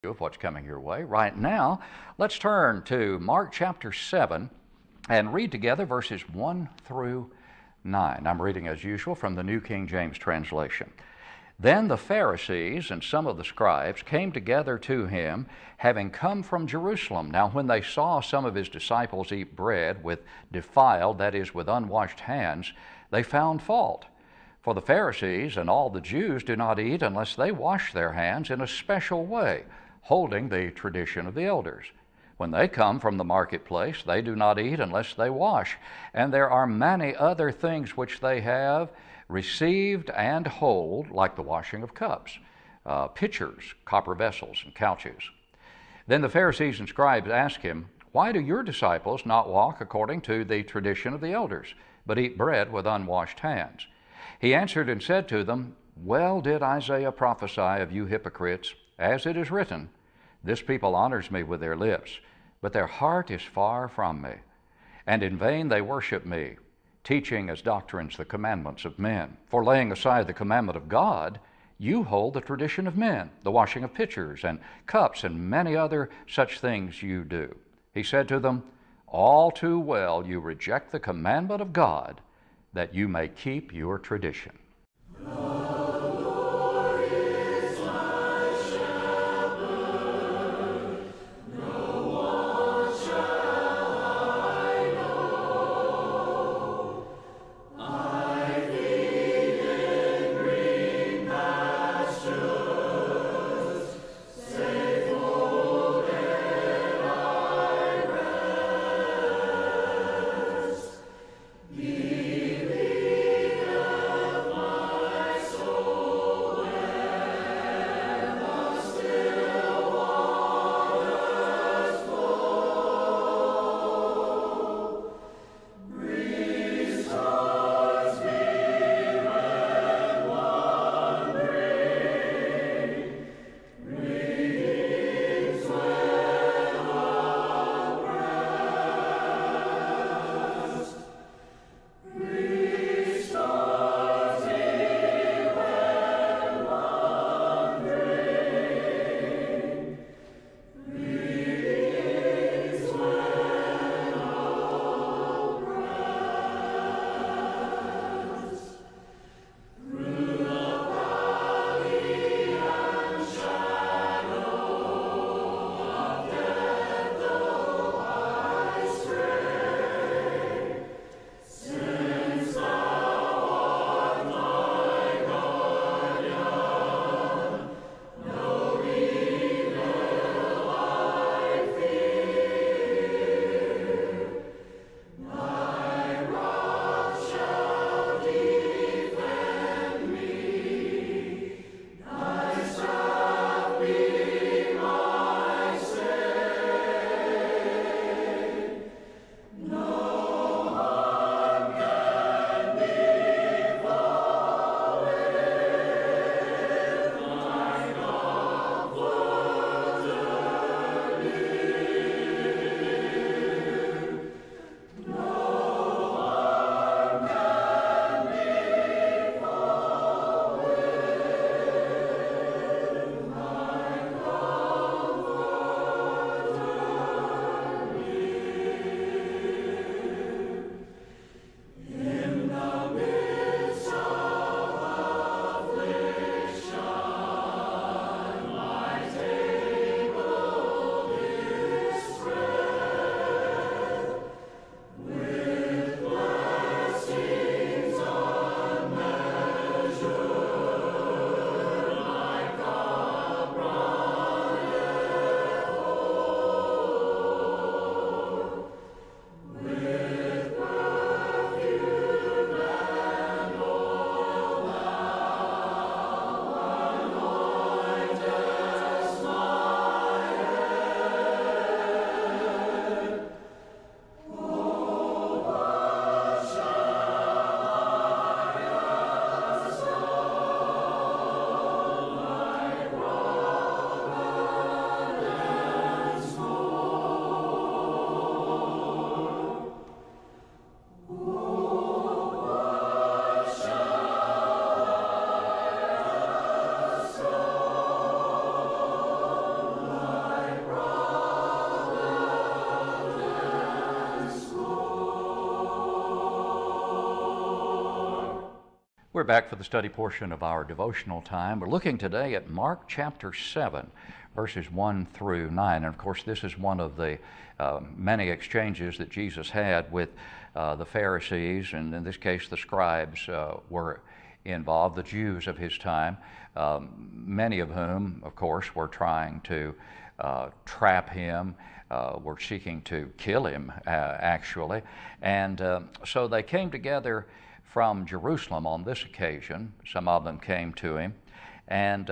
Of what's coming your way. Right now, let's turn to Mark chapter 7 and read together verses 1 through 9. I'm reading as usual from the New King James translation. Then the Pharisees and some of the scribes came together to him, having come from Jerusalem. Now when they saw some of his disciples eat bread with defiled, that is, with unwashed hands, they found fault. For the Pharisees and all the Jews do not eat unless they wash their hands in a special way, holding the tradition of the elders. When they come from the marketplace, they do not eat unless they wash. And there are many other things which they have received and hold, like the washing of cups, pitchers, copper vessels, and couches. Then the Pharisees and scribes asked him, "Why do your disciples not walk according to the tradition of the elders, but eat bread with unwashed hands?" He answered and said to them, "Well did Isaiah prophesy of you hypocrites, as it is written, 'This people honors me with their lips, but their heart is far from me. And in vain they worship me, teaching as doctrines the commandments of men. For laying aside the commandment of God, you hold the tradition of men, the washing of pitchers and cups, and many other such things you do." He said to them, "All too well you reject the commandment of God, that you may keep your tradition." back for the study portion of our devotional time. We're looking today at Mark chapter 7, verses 1 through 9. And of course, this is one of the many exchanges that Jesus had with the Pharisees, and in this case, the scribes were involved, the Jews of his time, many of whom, of course, were trying to trap him, were seeking to kill him, actually. And so they came together from Jerusalem on this occasion. Some of them came to him, and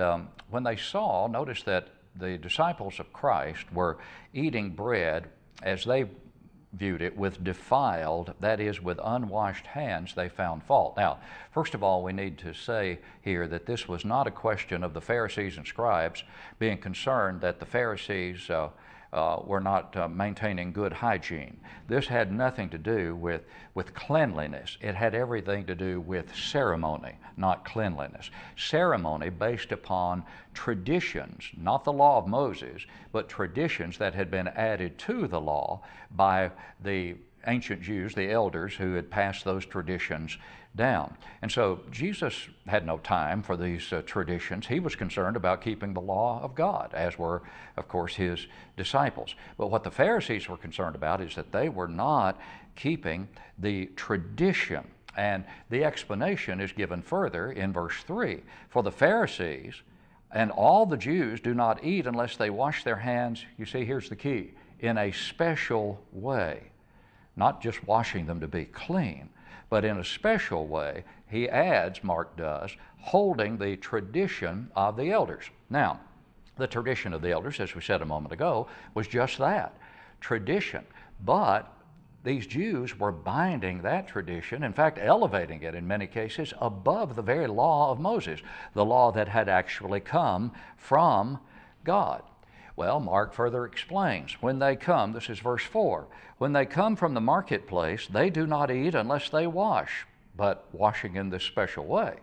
when they saw, notice that the disciples of Christ were eating bread as they viewed it with defiled, that is, with unwashed hands, they found fault. Now, first of all, we need to say here that this was not a question of the Pharisees and scribes being concerned that the Pharisees were not maintaining good hygiene. This had nothing to do with cleanliness. It had everything to do with ceremony, not cleanliness. Ceremony based upon traditions, not the law of Moses, but traditions that had been added to the law by the ancient Jews, the elders who had passed those traditions down. And so Jesus had no time for these traditions. He was concerned about keeping the law of God, as were, of course, his disciples. But what the Pharisees were concerned about is that they were not keeping the tradition. And the explanation is given further in verse 3. For the Pharisees and all the Jews do not eat unless they wash their hands, you see, here's the key, in a special way. Not just washing them to be clean, but in a special way, he adds, Mark does, holding the tradition of the elders. Now, the tradition of the elders, as we said a moment ago, was just that, tradition. But these Jews were binding that tradition, in fact, elevating it in many cases above the very law of Moses, the law that had actually come from God. Well, Mark further explains, when they come, this is verse 4, when they come from the marketplace, they do not eat unless they wash, but washing in this special way.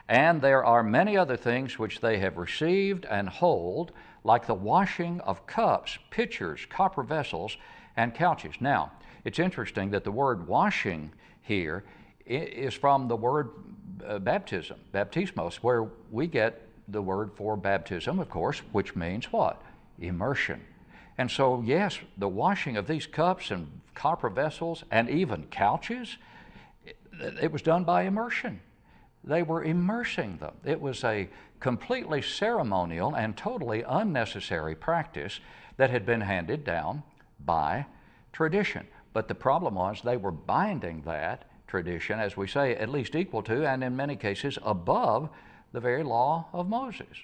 And there are many other things which they have received and hold, like the washing of cups, pitchers, copper vessels, and couches. Now, it's interesting that the word washing here is from the word baptism, baptismos, where we get the word for baptism, of course, which means what? Immersion. And so, yes, the washing of these cups and copper vessels and even couches, it was done by immersion. They were immersing them. It was a completely ceremonial and totally unnecessary practice that had been handed down by tradition. But the problem was they were binding that tradition, as we say, at least equal to, and in many cases above, the very law of Moses.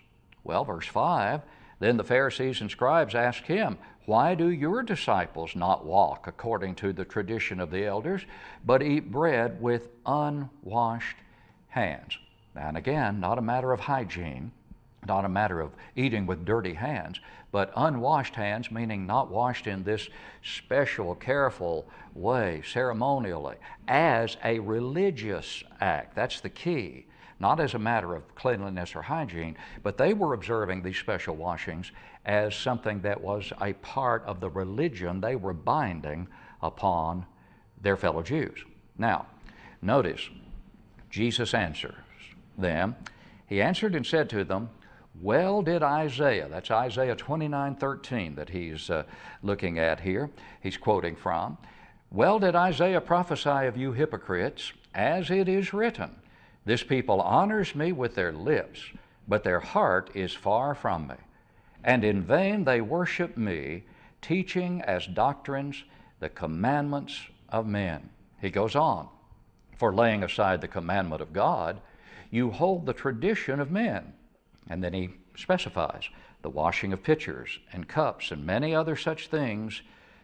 Well, verse 5, then the Pharisees and scribes asked him, why do your disciples not walk according to the tradition of the elders, but eat bread with unwashed hands? And again, not a matter of hygiene, not a matter of eating with dirty hands, but unwashed hands, meaning not washed in this special, careful way, ceremonially, as a religious act. That's the key. Not as a matter of cleanliness or hygiene, but they were observing these special washings as something that was a part of the religion they were binding upon their fellow Jews. Now, notice, Jesus answers them. He answered and said to them, well did Isaiah, that's Isaiah 29:13 that he's looking at here, he's quoting from, well did Isaiah prophesy of you hypocrites, as it is written, this people honors me with their lips, but their heart is far from me. And in vain they worship me, teaching as doctrines the commandments of men. He goes on, for laying aside the commandment of God, you hold the tradition of men. And then he specifies the washing of pitchers and cups and many other such things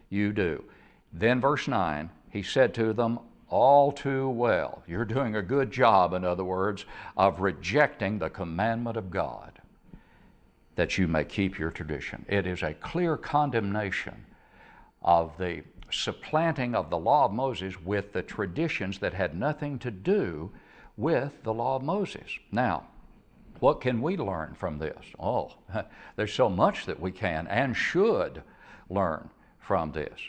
you do. Then verse 9, he said to them, all too well. You're doing a good job, in other words, of rejecting the commandment of God, that you may keep your tradition. It is a clear condemnation of the supplanting of the law of Moses with the traditions that had nothing to do with the law of Moses. Now, what can we learn from this? Oh, there's so much that we can and should learn from this.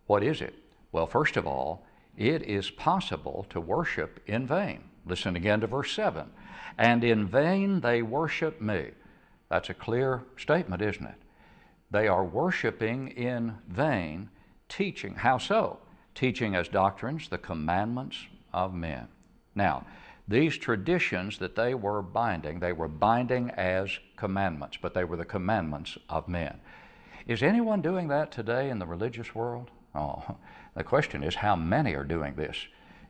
What is it? Well, first of all, it is possible to worship in vain. Listen again to verse 7. And in vain they worship me. That's a clear statement, isn't it? They are worshiping in vain, teaching. How so? Teaching as doctrines the commandments of men. Now, these traditions that they were binding as commandments, but they were the commandments of men. Is anyone doing that today in the religious world? Oh, the question is, how many are doing this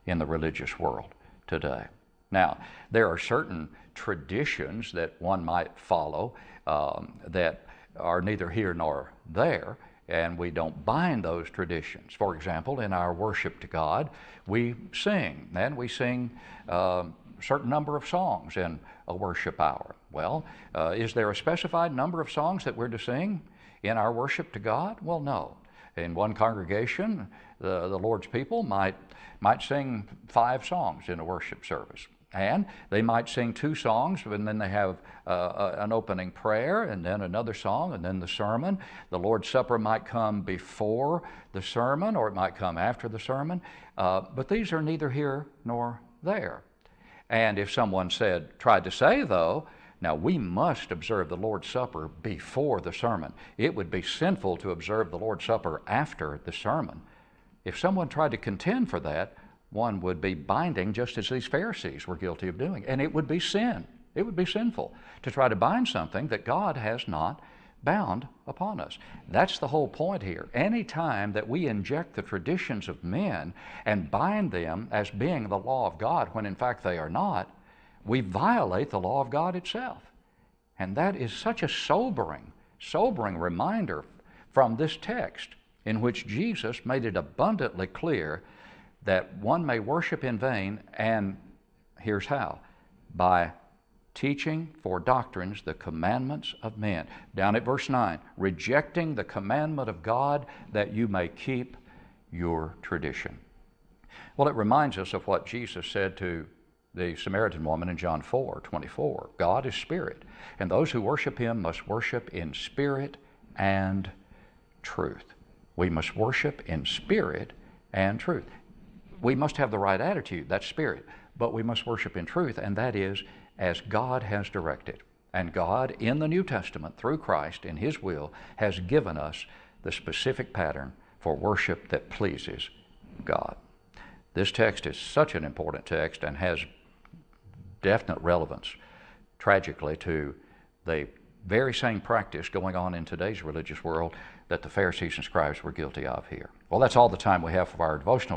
in the religious world today? Now, there are certain traditions that one might follow that are neither here nor there, and we don't bind those traditions. For example, in our worship to God, we sing, and we sing a certain number of songs in a worship hour. Well, is there a specified number of songs that we're to sing in our worship to God? Well, no. In one congregation, the Lord's people might sing 5 songs in a worship service. And they might sing 2 songs, and then they have an opening prayer, and then another song, and then the sermon. The Lord's Supper might come before the sermon, or it might come after the sermon. But these are neither here nor there. And if someone tried to say, though, now we must observe the Lord's Supper before the sermon. It would be sinful to observe the Lord's Supper after the sermon. If someone tried to contend for that, one would be binding just as these Pharisees were guilty of doing. And it would be sin. It would be sinful to try to bind something that God has not bound upon us. That's the whole point here. Any time that we inject the traditions of men and bind them as being the law of God when in fact they are not, we violate the law of God itself. And that is such a sobering reminder from this text in which Jesus made it abundantly clear that one may worship in vain, and here's how: by teaching for doctrines the commandments of men. Down at verse 9, rejecting the commandment of God that you may keep your tradition. Well, it reminds us of what Jesus said to the Samaritan woman in John 4:24. God is spirit, and those who worship him must worship in spirit and truth. We must worship in spirit and truth. We must have the right attitude, that's spirit, but we must worship in truth, and that is as God has directed. And God, in the New Testament, through Christ, in his will, has given us the specific pattern for worship that pleases God. This text is such an important text and has definite relevance, tragically, to the very same practice going on in today's religious world that the Pharisees and scribes were guilty of here. Well, that's all the time we have for our devotional